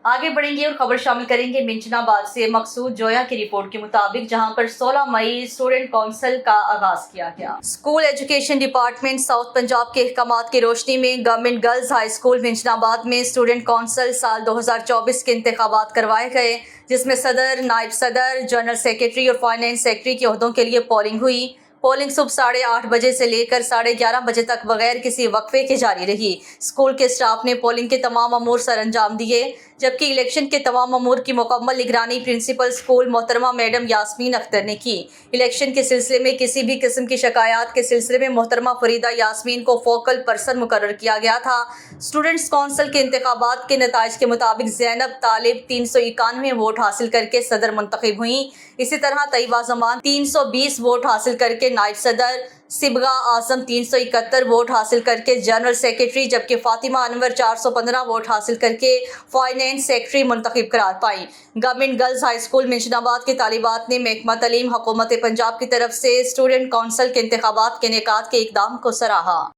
आगे बढ़ेंगे और खबर शामिल करेंगे मिंचनाबाद से मकसूद जोया की रिपोर्ट के मुताबिक, जहां पर 16 मई स्टूडेंट काउंसिल का आगाज किया गया। School education department south Punjab के अहकामात की रोशनी में government girls high school Minchinabad में स्टूडेंट काउंसिल साल 2024 के इंतखाबात करवाए गए, जिसमें सदर, नायब सदर, जनरल सेक्रेटरी और फाइनेंस सेक्रेटरी के ओहदों के लिए पोलिंग हुई। पोलिंग सुबह 8:30 बजे से लेकर 11:30 बजे तक बगैर किसी वक्फे के जारी रही। स्कूल के स्टाफ ने पोलिंग के तमाम अमूर सर अंजाम दिए, जबकि इलेक्शन के तमाम अमूर की मुकम्मल निगरानी प्रिंसिपल स्कूल मोहतरमा मैडम यास्मीन अख्तर ने की। इलेक्शन के सिलसिले में किसी भी किस्म की शिकायत के सिलसिले में मोहतरमा फरीदा यास्मीन को फोकल पर्सन मुकर्रर किया गया था। स्टूडेंट्स काउंसिल के इंतखाबात के नताइज के मुताबिक ज़ैनब तालिब 391 वोट हासिल करके सदर मुंतखब हुई। इसी तरह तैयबा जमान 320 वोट हासिल करके नायब सदर, सिबगा आजम 371 वोट हासिल करके जनरल सेक्रेटरी, जबकि फातिमा अनवर 415 वोट हासिल करके फाइनेंस सेक्रेटरी मुंतखब करार पाई। Government girls high school Minchinabad की तालिबात ने महकमा तालीम हुकूमत पंजाब की तरफ से स्टूडेंट काउंसिल के इंतखाबात के इनेकाद के इकदाम को सराहा।